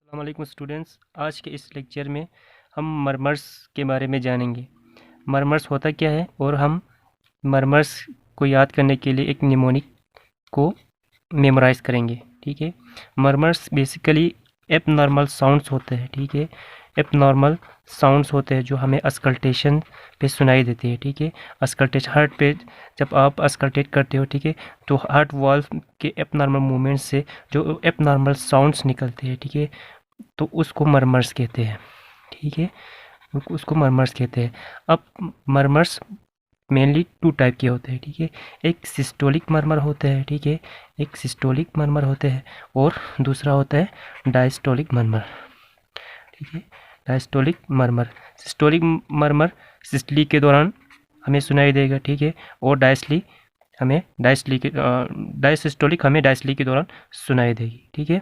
अस्सलाम वालेकुम स्टूडेंट्स। आज के इस लेक्चर में हम मरमर्स के बारे में जानेंगे। मरमर्स होता क्या है और हम मरमर्स को याद करने के लिए एक निमोनिक को मेमोराइज करेंगे। ठीक है, मरमर्स बेसिकली एबनॉर्मल साउंड्स होते हैं। ठीक है, एबनॉर्मल साउंड्स होते हैं जो हमें अस्कल्टेशन पे सुनाई देती है। ठीक है, अस्कल्टेशन हार्ट पे जब आप अस्कल्टेट करते हो, ठीक है, तो हार्ट वाल्व के एबनॉर्मल मूवमेंट से जो एबनॉर्मल साउंड्स निकलते हैं, ठीक है, तो उसको मरमर्स कहते हैं। ठीक है, उसको मरमर्स कहते हैं। अब मरमर्स मेनली टू टाइप के होते हैं। ठीक है, एक सिस्टोलिक मरमर होते हैं। ठीक है, एक सिस्टोलिक मरमर होते हैं और दूसरा होता है डायस्टोलिक मरमर। ठीक है, डायस्टोलिक मरमर, सिस्टोलिक मरमर सिस्टली के दौरान हमें सुनाई देगा। ठीक है, और डायसिस्टोलिक हमें डायस्टली के दौरान सुनाई देगी। ठीक है,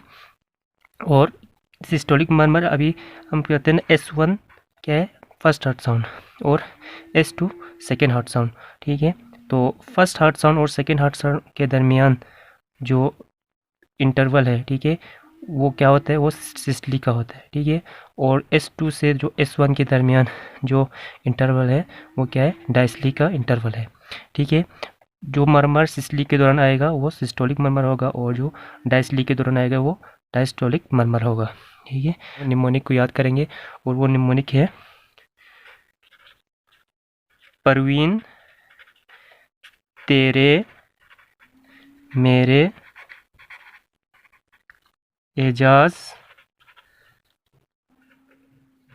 और सिस्टोलिक मरमर अभी हम कहते हैं S1 क्या है, फर्स्ट हार्ट साउंड, और S2 सेकेंड हार्ट साउंड। ठीक है, तो फर्स्ट हार्ट साउंड और सेकेंड हार्ट साउंड के दरमियान जो इंटरवल है, ठीक है, वो क्या होता है, वो सिस्टली का होता है। ठीक है, और S2 से जो S1 के दरमियान जो इंटरवल है वो क्या है, डायस्टली का इंटरवल है। ठीक है, जो मरमर सिस्टली के दौरान आएगा वो सिस्टोलिक मरमर होगा और जो डायस्टली के दौरान आएगा वो डायस्टोलिक मरमर होगा। ठीक है, निमोनिक को याद करेंगे और वो निमोनिक है परवीन तेरे मेरे एजाज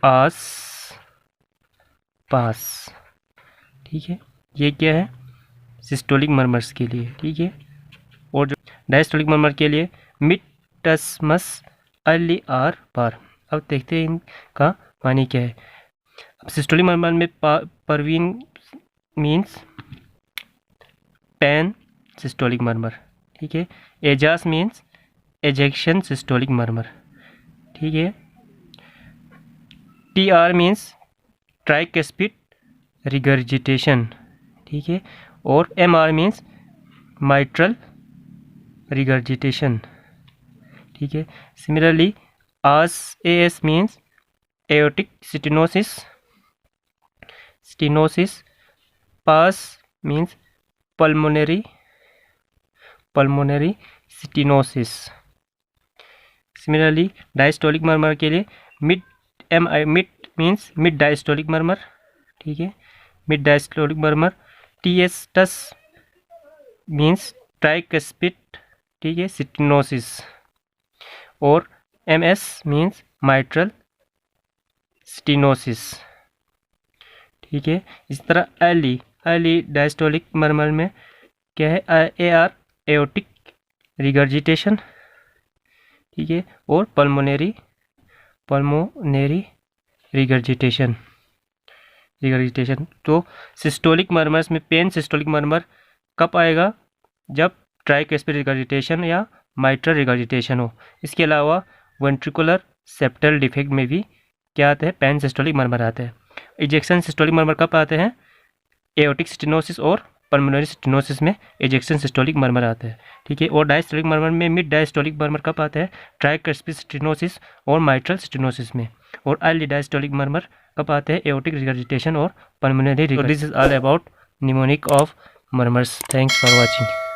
आस पास। ठीक है, ये क्या है, सिस्टोलिक मरमर्स के लिए। ठीक है, और जो डायस्टोलिक मरमर के लिए मिटसमस अर्ली आर पार। अब देखते हैं इनका मानी क्या है। अब सिस्टोलिक मरमर में परवीन मीन्स पैन सिस्टोलिक मरमर। ठीक है, एजास मीन्स एजेक्शन सिस्टोलिक मरमर। ठीक है, TR मीन्स ट्राइकस्पिड रिगर्जिटेशन। ठीक है, और MR मीन्स माइट्रल रिगर्जिटेशन। ठीक है, similarly AS means aortic stenosis, PS means pulmonary stenosis. Similarly diastolic murmur के लिए mid means mid diastolic murmur. ठीक है, mid diastolic murmur. TS means tricuspid, ठीक है, स्टेनोसिस, और MS मीन्स माइट्रल स्टेनोसिस। ठीक है, इस तरह अर्ली डायस्टोलिक मरमर में क्या है, AR एओटिक रिगर्जिटेशन। ठीक है, और पल्मोनरी रिगर्जिटेशन। तो सिस्टोलिक मरमर्स में पेन सिस्टोलिक मरमर कब आएगा, जब ट्राइकस्पिड रिगर्जिटेशन या माइट्रल रिगर्जिटेशन हो। इसके अलावा वेंट्रिकुलर सेप्टल डिफेक्ट में भी क्या आते हैं, पैन सिस्टोलिक मरमर आते हैं। इजेक्शन सिस्टोलिक मरमर कब आते हैं, एओटिक स्टेनोसिस और पल्मोनरी स्टेनोसिस में इजेक्शन सिस्टोलिक मरमर आते हैं। ठीक है, और डायस्टोलिक मरमर में मिड डायस्टोलिक मरमर कब आता है, ट्राइकस्पिड स्टेनोसिस और माइट्रल स्टेनोसिस में। और अर्ली डायस्टोलिक मरमर कब आते हैं, एओटिक रिगर्जिटेशन और pulmonary. This is all about mnemonic of murmurs. Thanks for watching.